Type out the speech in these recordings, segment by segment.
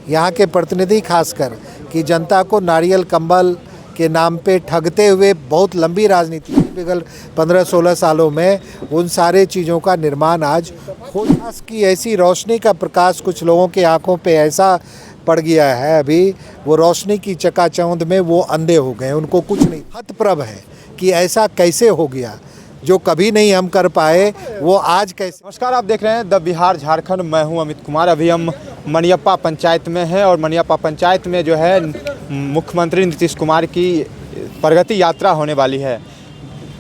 यहाँ के प्रतिनिधि खासकर कि जनता को नारियल कंबल के नाम पे ठगते हुए बहुत लंबी राजनीति पिघल 15-16 सालों में उन सारे चीज़ों का निर्माण आज हो की ऐसी रोशनी का प्रकाश कुछ लोगों के आंखों पे ऐसा पड़ गया है। अभी वो रोशनी की चकाचौंध में वो अंधे हो गए, उनको कुछ नहीं हतप्रभ है कि ऐसा कैसे हो गया जो कभी नहीं हम कर पाए वो आज कैसे। नमस्कार, आप देख रहे हैं द बिहार झारखंड। मैं हूं अमित कुमार। अभी हम मनियप्पा पंचायत में हैं और मनियप्पा पंचायत में जो है मुख्यमंत्री नीतीश कुमार की प्रगति यात्रा होने वाली है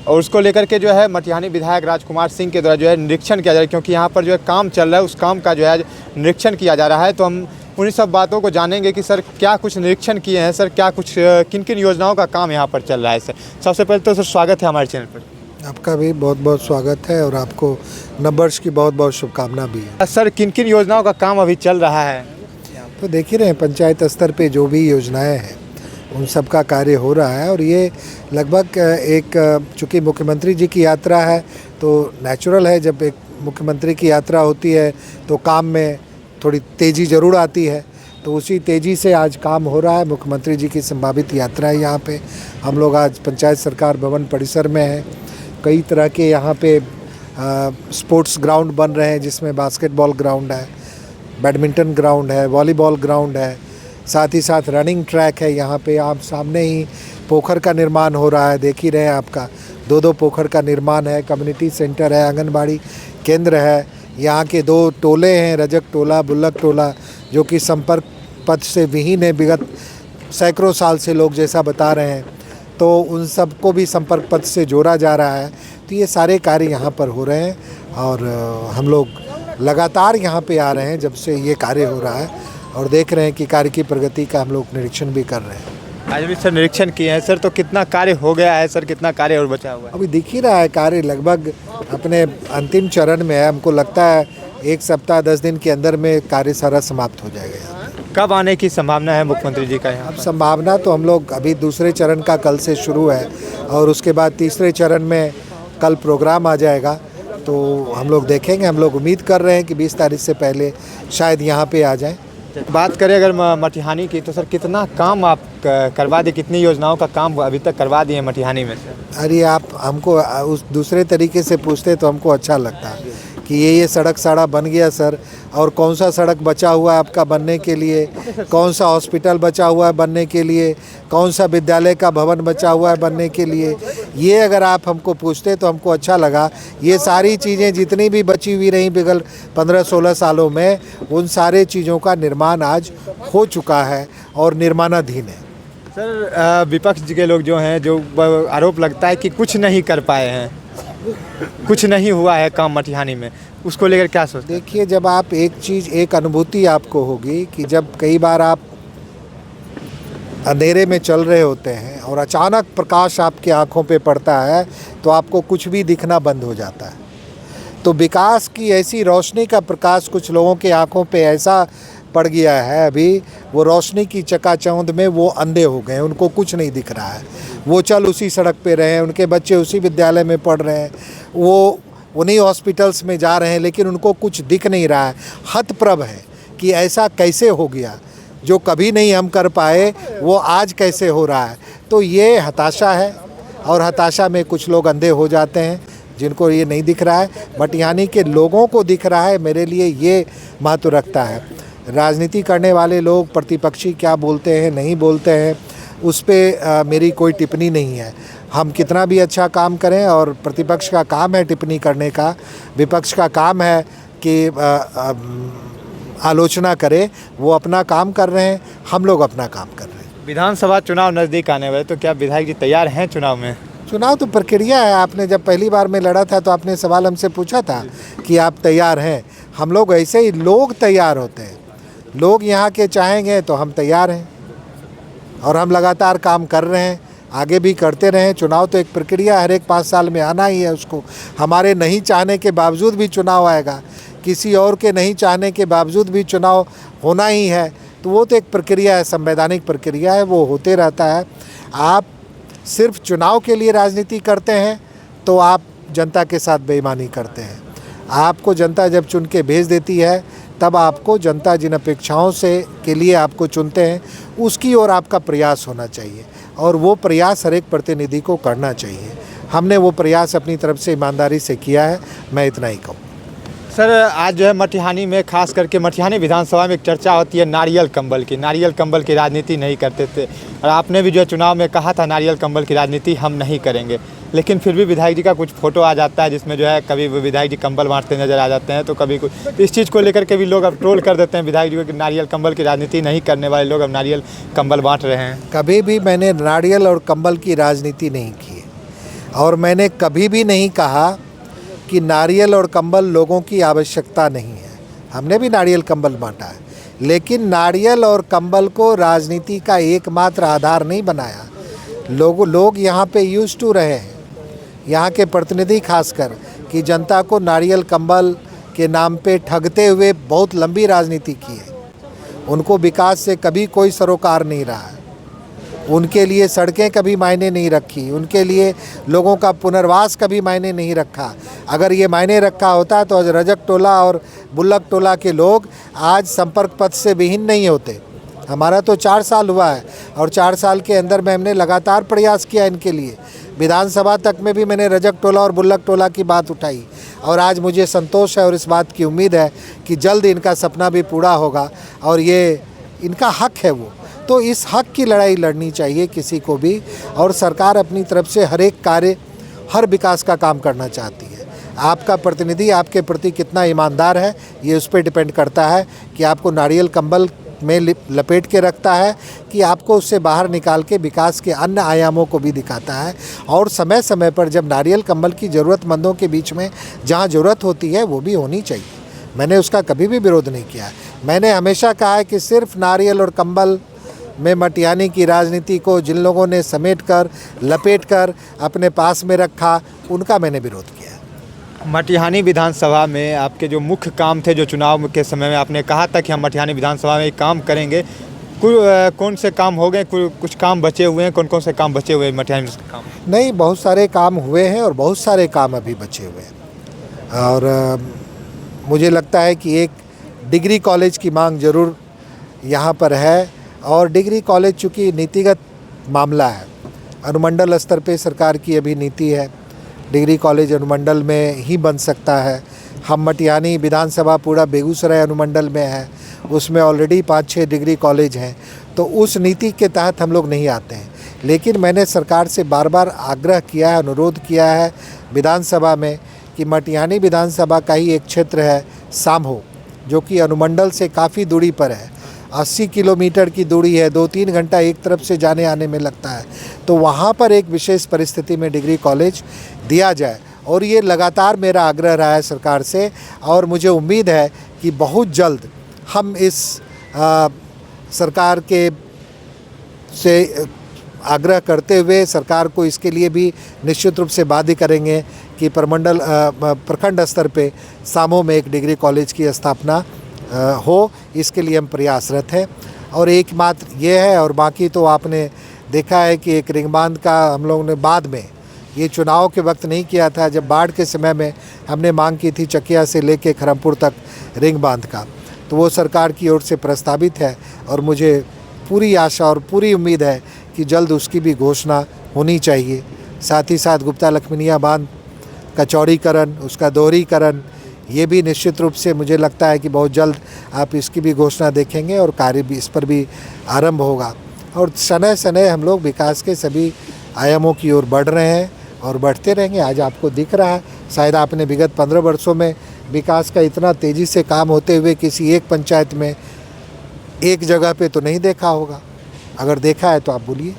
और उसको लेकर के जो है मटिहानी विधायक राजकुमार सिंह के द्वारा जो है निरीक्षण किया जा रहा है, क्योंकि यहाँ पर जो है काम चल रहा है, उस काम का जो है निरीक्षण किया जा रहा है। तो हम उन्हीं सब बातों को जानेंगे कि सर क्या कुछ निरीक्षण किए हैं, सर क्या कुछ किन किन योजनाओं का काम यहाँ पर चल रहा है। सर सबसे पहले तो सर स्वागत है हमारे चैनल पर। आपका भी बहुत बहुत स्वागत है और आपको नववर्ष की बहुत बहुत शुभकामना भी है। सर किन किन योजनाओं का काम अभी चल रहा है? तो देख ही रहे हैं पंचायत स्तर पे जो भी योजनाएं हैं उन सब का कार्य हो रहा है और ये लगभग चूँकि मुख्यमंत्री जी की यात्रा है तो नेचुरल है, जब एक मुख्यमंत्री की यात्रा होती है तो काम में थोड़ी तेज़ी ज़रूर आती है, तो उसी तेज़ी से आज काम हो रहा है। मुख्यमंत्री जी की संभावित यात्रा है यहाँ पे। हम लोग आज पंचायत सरकार भवन परिसर में हैं। कई तरह के यहाँ पे स्पोर्ट्स ग्राउंड बन रहे हैं, जिसमें बास्केटबॉल ग्राउंड है, बैडमिंटन ग्राउंड है, वॉलीबॉल ग्राउंड है, साथ ही साथ रनिंग ट्रैक है। यहाँ पे आप सामने ही पोखर का निर्माण हो रहा है, देख ही रहे हैं आपका 2 पोखर का निर्माण है। कम्युनिटी सेंटर है, आंगनबाड़ी केंद्र है। यहाँ के 2 टोले हैं, रजक टोला, बुल्लक टोला, जो कि संपर्क पथ से विहीन है विगत सैकड़ों साल से लोग जैसा बता रहे हैं, तो उन सबको भी संपर्क पथ से जोड़ा जा रहा है। तो ये सारे कार्य यहाँ पर हो रहे हैं और हम लोग लगातार यहाँ पे आ रहे हैं जब से ये कार्य हो रहा है और देख रहे हैं कि कार्य की प्रगति का हम लोग निरीक्षण भी कर रहे हैं। आज भी सर निरीक्षण किए हैं सर, तो कितना कार्य हो गया है सर, कितना कार्य और बचा हुआ है? अभी दिख ही रहा है कार्य लगभग अपने अंतिम चरण में है। हमको लगता है 1 सप्ताह 10 दिन के अंदर में कार्य सारा समाप्त हो जाएगा। कब आने की संभावना है मुख्यमंत्री जी का यहाँ? अब संभावना तो हम लोग अभी दूसरे चरण का कल से शुरू है और उसके बाद तीसरे चरण में कल प्रोग्राम आ जाएगा, तो हम लोग देखेंगे। हम लोग उम्मीद कर रहे हैं कि 20 तारीख से पहले शायद यहाँ पे आ जाएं। बात करें अगर मटिहानी की, तो सर कितना काम आप करवा दिए, कितनी योजनाओं का काम अभी तक करवा दिए मटिहानी में से? अरे आप हमको उस दूसरे तरीके से पूछते तो हमको अच्छा लगता कि ये सड़क सारा बन गया सर, और कौन सा सड़क बचा हुआ है आपका बनने के लिए, कौन सा हॉस्पिटल बचा हुआ है बनने के लिए, कौन सा विद्यालय का भवन बचा हुआ है बनने के लिए, ये अगर आप हमको पूछते तो हमको अच्छा लगा। ये सारी चीज़ें जितनी भी बची हुई रहीं विगत 15-16 सालों में, उन सारे चीज़ों का निर्माण आज हो चुका है और निर्माणाधीन है। सर विपक्ष के लोग जो हैं, जो आरोप लगता है कि कुछ नहीं कर पाए हैं, कुछ नहीं हुआ है काम मटिहानी में, उसको लेकर क्या सोचते हैं? देखिए, जब आप एक अनुभूति आपको होगी कि जब कई बार आप अंधेरे में चल रहे होते हैं और अचानक प्रकाश आपकी आंखों पे पड़ता है तो आपको कुछ भी दिखना बंद हो जाता है। तो विकास की ऐसी रोशनी का प्रकाश कुछ लोगों के आंखों पे ऐसा पड़ गया है, अभी वो रोशनी की चकाचौंध में वो अंधे हो गए, उनको कुछ नहीं दिख रहा है। वो चल उसी सड़क पे रहे हैं, उनके बच्चे उसी विद्यालय में पढ़ रहे हैं, वो उन्हीं हॉस्पिटल्स में जा रहे हैं, लेकिन उनको कुछ दिख नहीं रहा है। हतप्रभ है कि ऐसा कैसे हो गया जो कभी नहीं हम कर पाए वो आज कैसे हो रहा है। तो ये हताशा है और हताशा में कुछ लोग अंधे हो जाते हैं जिनको ये नहीं दिख रहा है, बट यानी कि लोगों को दिख रहा है। मेरे लिए ये महत्व रखता है। राजनीति करने वाले लोग प्रतिपक्षी क्या बोलते हैं नहीं बोलते हैं उस पर मेरी कोई टिप्पणी नहीं है। हम कितना भी अच्छा काम करें, और प्रतिपक्ष का काम है टिप्पणी करने का, विपक्ष का काम है कि आलोचना करे। वो अपना काम कर रहे हैं, हम लोग अपना काम कर रहे हैं। विधानसभा चुनाव नज़दीक आने वाले, तो क्या विधायक जी तैयार हैं चुनाव में? चुनाव तो प्रक्रिया है। आपने जब पहली बार में लड़ा था तो आपने सवाल हमसे पूछा था कि आप तैयार हैं। हम लोग ऐसे ही लोग तैयार होते हैं, लोग यहाँ के चाहेंगे तो हम तैयार हैं और हम लगातार काम कर रहे हैं, आगे भी करते रहें। चुनाव तो एक प्रक्रिया हर एक 5 साल में आना ही है। उसको हमारे नहीं चाहने के बावजूद भी चुनाव आएगा, किसी और के नहीं चाहने के बावजूद भी चुनाव होना ही है। तो वो तो एक प्रक्रिया है, संवैधानिक प्रक्रिया है, वो होते रहता है। आप सिर्फ चुनाव के लिए राजनीति करते हैं तो आप जनता के साथ बेईमानी करते हैं। आपको जनता जब चुन के भेज देती है तब आपको जनता जिन अपेक्षाओं से के लिए आपको चुनते हैं उसकी ओर आपका प्रयास होना चाहिए और वो प्रयास हर एक प्रतिनिधि को करना चाहिए। हमने वो प्रयास अपनी तरफ से ईमानदारी से किया है, मैं इतना ही कहूँ। सर, आज जो है मटिहानी में, खास करके मटिहानी विधानसभा में एक चर्चा होती है नारियल कंबल की। नारियल कंबल की राजनीति नहीं करते थे और आपने भी जो है चुनाव में कहा था नारियल कंबल की राजनीति हम नहीं करेंगे, लेकिन फिर भी विधायक जी का कुछ फोटो आ जाता है जिसमें जो है कभी विधायक जी कंबल बांटते नजर आ जाते हैं, तो कभी कुछ इस चीज़ को लेकर के भी लोग अब ट्रोल कर देते हैं विधायक जी को कि नारियल कंबल की राजनीति नहीं करने वाले लोग अब नारियल कंबल बांट रहे हैं। कभी भी मैंने नारियल और कंबल की राजनीति नहीं की है और मैंने कभी भी नहीं कहा कि नारियल और कंबल लोगों की आवश्यकता नहीं है। हमने भी नारियल कंबल बांटा है, लेकिन नारियल और कंबल को राजनीति का एकमात्र आधार नहीं बनाया। लोग यहाँ पे यूज्ड टू रहे हैं, यहाँ के प्रतिनिधि खासकर, कि जनता को नारियल कंबल के नाम पे ठगते हुए बहुत लंबी राजनीति की है। उनको विकास से कभी कोई सरोकार नहीं रहा है, उनके लिए सड़कें कभी मायने नहीं रखी, उनके लिए लोगों का पुनर्वास कभी मायने नहीं रखा। अगर ये मायने रखा होता तो आज रजक टोला और बुल्लक टोला के लोग आज संपर्क पथ से विहीन नहीं होते। हमारा तो 4 साल हुआ है और 4 साल के अंदर में हमने लगातार प्रयास किया इनके लिए। विधानसभा तक में भी मैंने रजक टोला और बुल्लक टोला की बात उठाई और आज मुझे संतोष है और इस बात की उम्मीद है कि जल्द इनका सपना भी पूरा होगा और ये इनका हक है वो। तो इस हक की लड़ाई लड़नी चाहिए किसी को भी, और सरकार अपनी तरफ से हर एक कार्य, हर विकास का काम करना चाहती है। आपका प्रतिनिधि आपके प्रति कितना ईमानदार है ये उस पर डिपेंड करता है कि आपको नारियल कंबल में लपेट के रखता है कि आपको उससे बाहर निकाल के विकास के अन्य आयामों को भी दिखाता है। और समय समय पर जब नारियल कंबल की ज़रूरतमंदों के बीच में जहाँ ज़रूरत होती है वो भी होनी चाहिए। मैंने उसका कभी भी विरोध नहीं किया है। मैंने हमेशा कहा है कि सिर्फ नारियल और कंबल में मटिहानी की राजनीति को जिन लोगों ने समेट कर, लपेट कर अपने पास में रखा, उनका मैंने विरोध किया। मटिहानी विधानसभा में आपके जो मुख्य काम थे, जो चुनाव के समय में आपने कहा था कि हम मटिहानी विधानसभा में काम करेंगे, कौन से काम हो गए, कुछ काम बचे हुए हैं? कौन कौन से काम बचे हुए हैं मटिहानी में काम? नहीं, बहुत सारे काम हुए हैं और बहुत सारे काम अभी बचे हुए हैं। और मुझे लगता है कि एक डिग्री कॉलेज की मांग ज़रूर यहाँ पर है और डिग्री कॉलेज चूँकि नीतिगत मामला है, अनुमंडल स्तर पे सरकार की अभी नीति है, डिग्री कॉलेज अनुमंडल में ही बन सकता है। हम मटिहानी विधानसभा पूरा बेगूसराय अनुमंडल में है, उसमें ऑलरेडी 5-6 डिग्री कॉलेज हैं, तो उस नीति के तहत हम लोग नहीं आते हैं। लेकिन मैंने सरकार से बार बार आग्रह किया है, अनुरोध किया है विधानसभा में कि मटिहानी विधानसभा का ही एक क्षेत्र है साम्हो, जो कि अनुमंडल से काफ़ी दूरी पर है, 80 किलोमीटर की दूरी है, 2-3 घंटा एक तरफ से जाने आने में लगता है। तो वहाँ पर एक विशेष परिस्थिति में डिग्री कॉलेज दिया जाए और ये लगातार मेरा आग्रह रहा है सरकार से और मुझे उम्मीद है कि बहुत जल्द हम इस सरकार के से आग्रह करते हुए सरकार को इसके लिए भी निश्चित रूप से बाध्य करेंगे कि प्रखंड स्तर पे सामो में एक डिग्री कॉलेज की स्थापना हो। इसके लिए हम प्रयासरत हैं और एकमात्र ये है, और बाकी तो आपने देखा है कि एक रिंग बांध का हम लोगों ने बाद में, ये चुनाव के वक्त नहीं किया था, जब बाढ़ के समय में हमने मांग की थी चकिया से लेके खरमपुर तक रिंग बांध का, तो वो सरकार की ओर से प्रस्तावित है और मुझे पूरी आशा और पूरी उम्मीद है कि जल्द उसकी भी घोषणा होनी चाहिए। साथ ही साथ गुप्ता लखमीनिया बांध का चौड़ीकरण, उसका दोहरीकरण, ये भी निश्चित रूप से मुझे लगता है कि बहुत जल्द आप इसकी भी घोषणा देखेंगे और कार्य भी इस पर भी आरंभ होगा। और समय समय हम लोग विकास के सभी आयामों की ओर बढ़ रहे हैं और बढ़ते रहेंगे। आज आपको दिख रहा है, शायद आपने विगत 15 वर्षों में विकास का इतना तेज़ी से काम होते हुए किसी एक पंचायत में, एक जगह पे तो नहीं देखा होगा। अगर देखा है तो आप बोलिए।